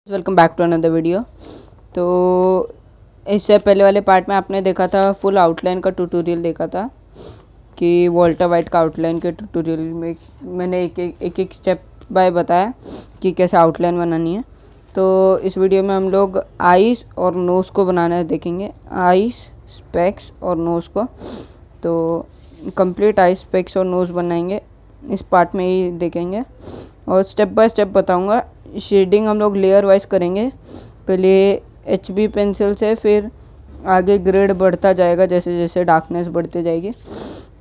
Welcome back to another video. तो इससे पहले वाले पार्ट में आपने देखा था फुल आउटलाइन का ट्यूटोरियल देखा था कि वॉल्टर वाइट का आउटलाइन के ट्यूटोरियल में मैंने एक स्टेप बाय बताया कि कैसे आउटलाइन बनानी है। तो इस वीडियो में हम लोग आईज और नोज़ को बनाना देखेंगे, आईज, स्पेक्स और नोज़ को। तो कंप्लीट आईज, स्पेक्स और नोज़ बनाएंगे इस पार्ट में ही देखेंगे और स्टेप बाय स्टेप बताऊंगा। शेडिंग हम लोग लेयर वाइज करेंगे, पहले HB पेंसिल से, फिर आगे ग्रेड बढ़ता जाएगा जैसे जैसे डार्कनेस बढ़ती जाएगी।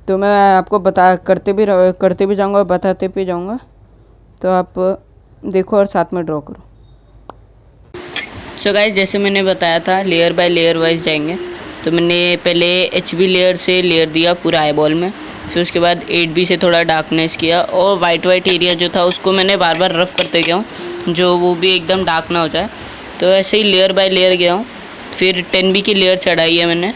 तो मैं आपको करते भी जाऊंगा और बताते भी जाऊंगा, तो आप देखो और साथ में ड्रॉ करो। सो गाइस, जैसे मैंने बताया था लेयर बाय लेयर वाइज जाएंगे। तो मैंने पहले HB लेयर से लेयर दिया पूरा आई बॉल में, फिर उसके बाद 8B से थोड़ा डार्कनेस किया और वाइट एरिया जो था उसको मैंने बार बार रफ़ करते गया हूँ, जो वो भी एकदम डार्क ना हो जाए। तो ऐसे ही लेयर बाय लेयर गया हूँ। फिर 10B की लेयर चढ़ाई है मैंने,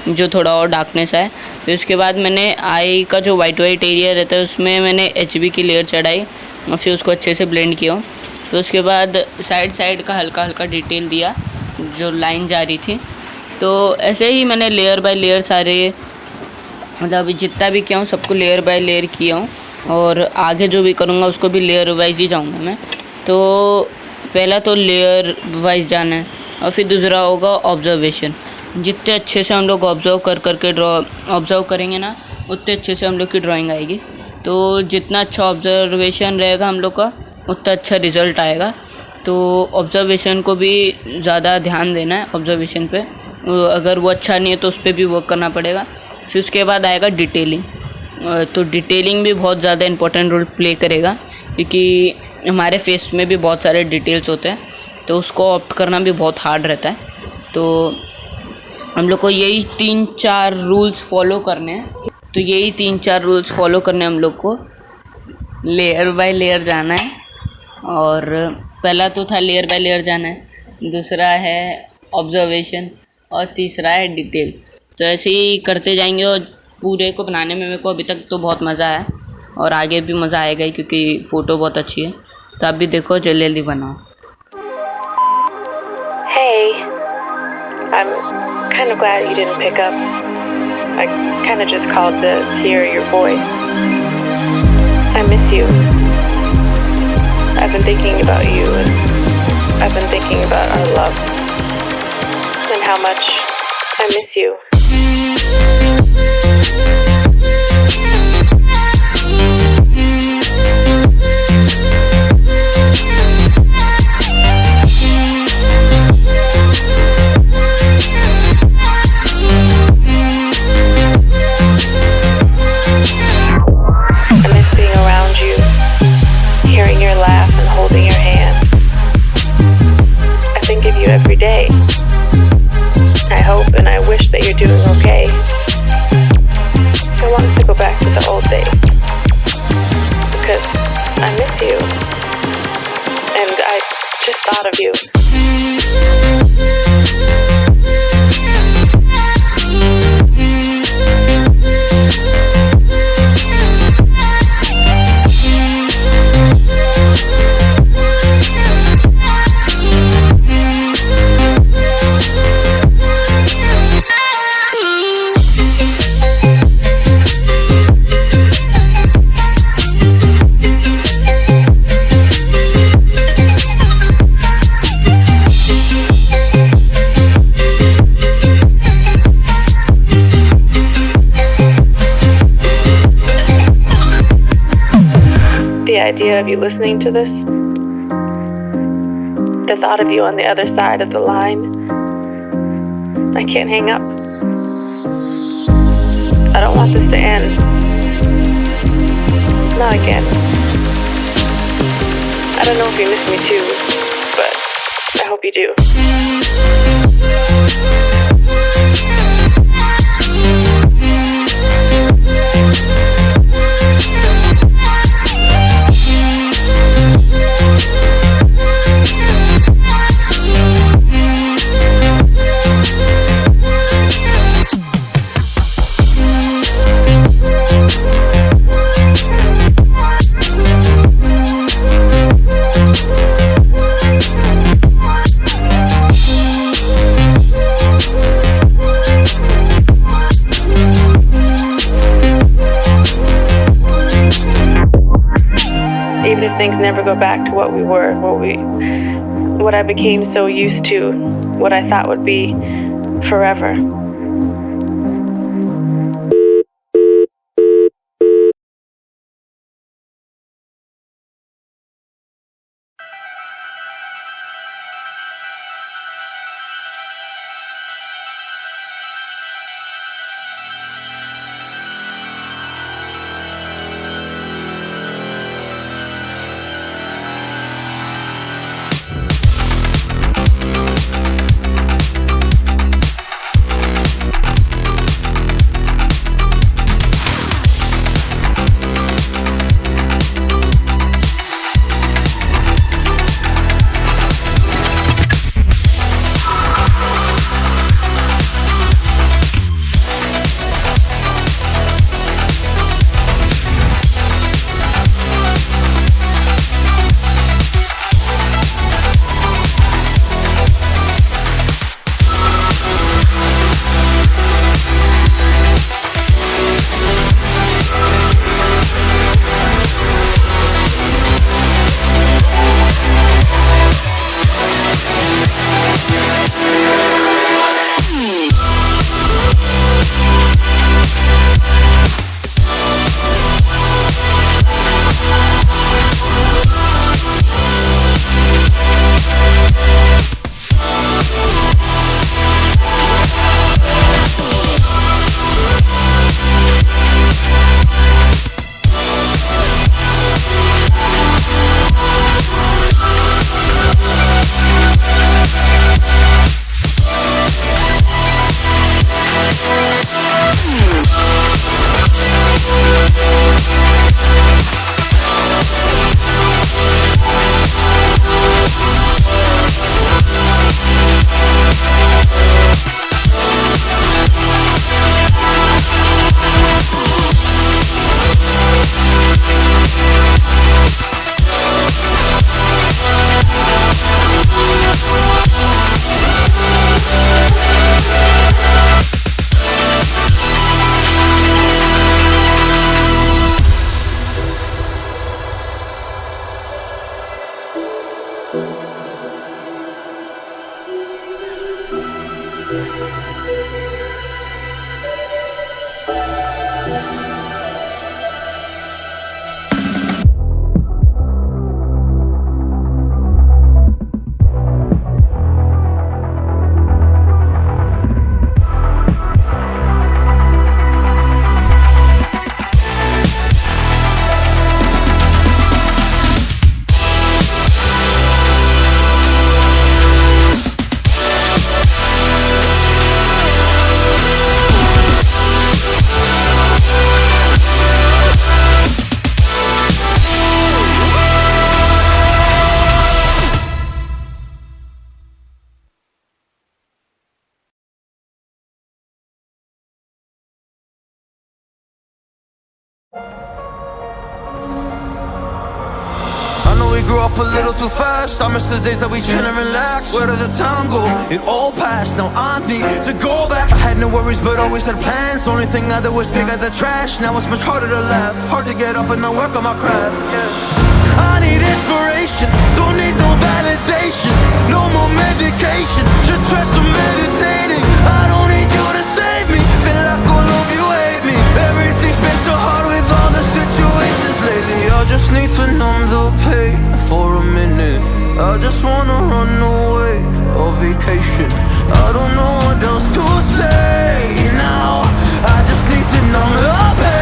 जो थोड़ा और डार्कनेस आए। फिर उसके बाद मैंने आई का जो वाइट एरिया रहता है उसमें मैंने HB की लेयर चढ़ाई और फिर उसको अच्छे से ब्लेंड किया। फिर उसके बाद साइड का हल्का हल्का डिटेल दिया, जो लाइन जा रही थी। तो ऐसे ही मैंने लेयर बाय लेयर सारे, मतलब जितना भी किया हूँ सबको लेयर बाय लेयर किया हूँ, और आगे जो भी करूँगा उसको भी लेयर वाइज ही जाऊँगा मैं। तो पहला तो लेयर वाइज जाना है और फिर दूसरा होगा ऑब्जर्वेशन। जितने अच्छे से हम लोग ऑब्जर्व करके ऑब्जर्व करेंगे ना, उतने अच्छे से हम लोग की ड्राइंग आएगी। तो जितना अच्छा ऑब्जर्वेशन रहेगा हम लोग का, उतना अच्छा रिज़ल्ट आएगा। तो ऑब्जर्वेशन को भी ज़्यादा ध्यान देना है, ऑब्जर्वेशन पे। अगर वो अच्छा नहीं है तो उस पर भी वर्क करना पड़ेगा। फिर उसके बाद आएगा डिटेलिंग। तो डिटेलिंग भी बहुत ज़्यादा इम्पोर्टेंट रोल प्ले करेगा, क्योंकि हमारे फेस में भी बहुत सारे डिटेल्स होते हैं, तो उसको ऑप्ट करना भी बहुत हार्ड रहता है। तो हम लोग को यही 3-4 रूल्स फॉलो करने हैं। तो यही 3-4 रूल्स फॉलो करने हम लोग को लेयर बाय लेयर जाना है। और पहला तो था लेयर बाय लेयर जाना है, दूसरा है ऑब्जर्वेशन और तीसरा है डिटेल। तो ऐसे ही करते जाएंगे और पूरे को बनाने में मेरे को अभी तक तो बहुत मज़ा आया और आगे भी मज़ा आएगा ही, क्योंकि फ़ोटो बहुत अच्छी है। तो आप भी देखो, जल्दी जल्दी बनाओ। Hey, I'm kind of glad you didn't pick up. I kind of just called to hear your voice. I miss you. I've been thinking about you, and I've been thinking about our love and how much I miss you. Every day. I hope and I wish that you're doing okay. I want us to go back to the old days because I miss you and I just thought of you. The idea of you listening to this, the thought of you on the other side of the line, I can't hang up. I don't want this to end. Not again. I don't know if you miss me too, but I hope you do. some things never go back to what we were, what I became so used to, what I thought would be forever. Grew up a little too fast. I miss the days that we chill and relax. Where did the time go? It all passed. Now I need to go back. I had no worries but always had plans. The only thing I did was pick at the trash. Now it's much harder to laugh, hard to get up and then work on my craft. I need inspiration, don't need no validation. No more medication, just try some meditating. I don't need you to save me, feel like all of you hate me. Everything's been so hard with all the situations lately. I just need to numb the pain for a minute. I just wanna run away on vacation. I don't know what else to say now. I just need to numb the pain.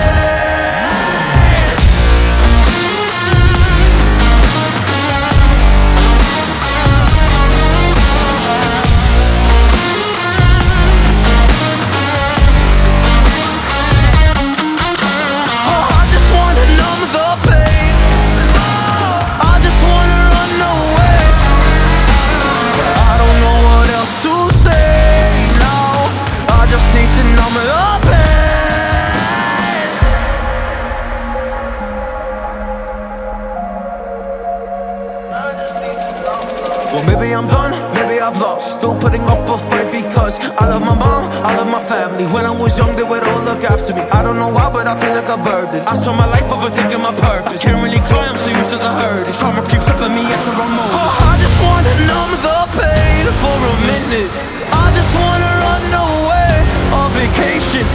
Need to numb it up. done, maybe I've lost. Still putting up a fight because I love my mom, I love my family. When I was young, they would all look after me. I don't know why, but I feel like a burden. I spend my life overthinking my purpose. I can't really cry, I'm so used to the hurt. Trauma keeps up at me at the wrong moment. Oh, I just wanna numb the pain for a minute. I just wanna run away on vacation.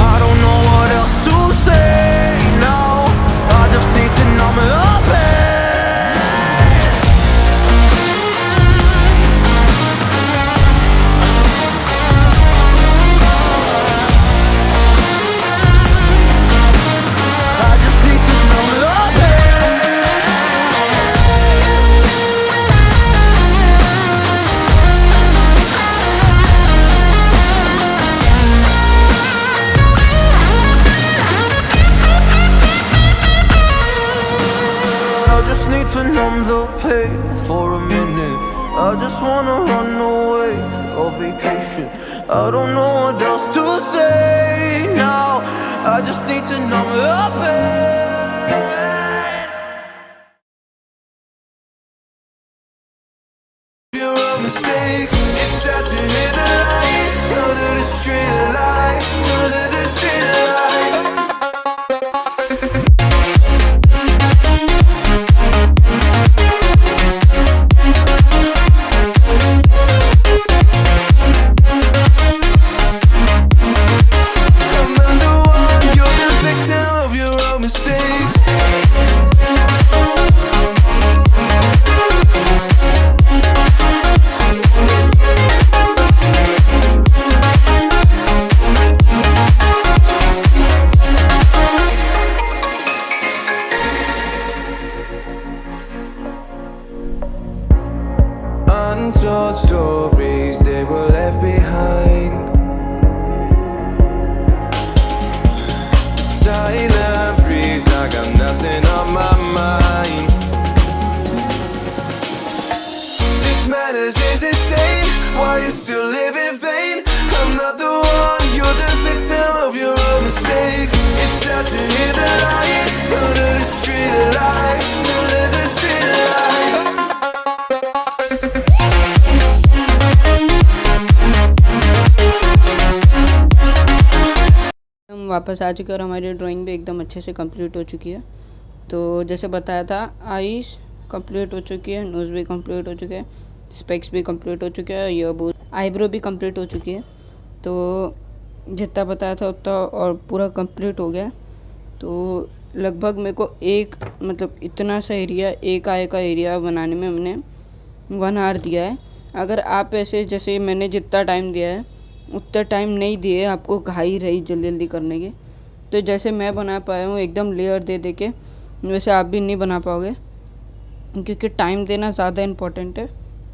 I don't know what else to say now. I just need to numb the pain. To numb the pain for a minute. I just wanna run away on vacation. I don't know what else to say now. I just need to numb the pain. Your own mistakes, it's sad to hear the lights under the street lights, under the street lights. Untold stories, they were left behind. Silent breeze, I got nothing on my mind. This madness is insane, why you still live in vain? I'm not the one, you're the victim of your own mistakes. It's sad to hear the lights under the street lights, under the street lights. हम वापस आ चुके हैं और हमारी drawing भी एकदम अच्छे से कंप्लीट हो चुकी है। तो जैसे बताया था, आईज कंप्लीट हो चुकी है, नोज़ भी कंप्लीट हो चुके हैं, स्पेक्स भी कंप्लीट हो चुके हैं, ये बहुत आईब्रो भी कंप्लीट हो चुकी है। तो जितना बताया था उतना और पूरा कंप्लीट हो गया। तो लगभग मेरे को इतना सा एरिया, एक आई का एरिया बनाने में मैंने 1 आवर दिया है। अगर आप ऐसे जैसे मैंने जितना टाइम दिया है उतना टाइम नहीं दिए, आपको घाई रही जल्दी जल्दी करने की, तो जैसे मैं बना पाया हूँ एकदम लेयर दे दे के, वैसे आप भी नहीं बना पाओगे, क्योंकि टाइम देना ज़्यादा इम्पोर्टेंट है।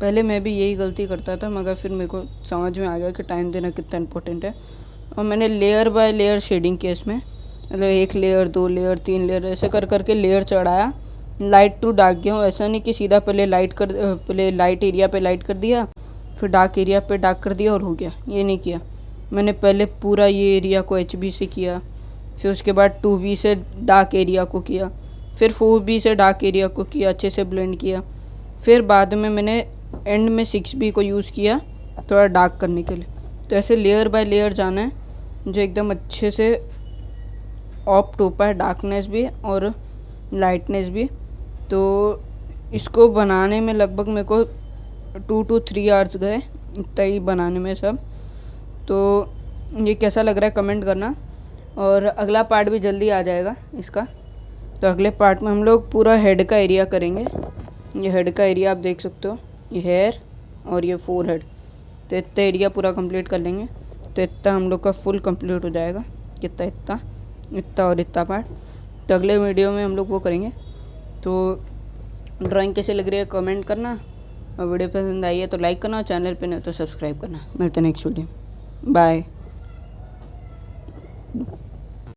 पहले मैं भी यही गलती करता था, मगर फिर मेरे को समझ में आ गया कि टाइम देना कितना इम्पोर्टेंट है। और मैंने लेयर बाय लेयर शेडिंग की इसमें, मतलब 1 लेयर 2 लेयर 3 लेयर ऐसे कर करके लेयर चढ़ाया। लाइट टू डार्क गया हूँ, ऐसा नहीं कि सीधा पहले लाइट एरिया पे लाइट कर दिया, फिर डार्क एरिया पे डार्क कर दिया और हो गया, ये नहीं किया। मैंने पहले पूरा ये एरिया को HB से किया, फिर उसके बाद 2B से डार्क एरिया को किया, फिर 4B से डार्क एरिया को किया, अच्छे से ब्लेंड किया। फिर बाद में मैंने एंड में 6B को यूज़ किया थोड़ा डार्क करने के लिए। तो ऐसे लेयर बाय लेयर जाना है, जो एकदम अच्छे से ऑप्ट हो पाए, डार्कनेस भी और लाइटनेस भी। तो इसको बनाने में लगभग मेरे को 2 to 3 आवर्स गए, इतना ही बनाने में सब। तो ये कैसा लग रहा है कमेंट करना, और अगला पार्ट भी जल्दी आ जाएगा इसका। तो अगले पार्ट में हम लोग पूरा हेड का एरिया करेंगे। ये हेड का एरिया आप देख सकते हो, ये हेयर और ये फोरहेड, तो इतना एरिया पूरा कंप्लीट कर लेंगे। तो इतना हम लोग का फुल कंप्लीट हो जाएगा, कितना इतना और इतना पार्ट। तो अगले वीडियो में हम लोग वो करेंगे। तो ड्राइंग कैसे लग रही है कमेंट करना, और वीडियो पसंद आई है तो लाइक करना, और चैनल पे नहीं हो तो सब्सक्राइब करना। मिलते हैं नेक्स्ट वीडियो, बाय।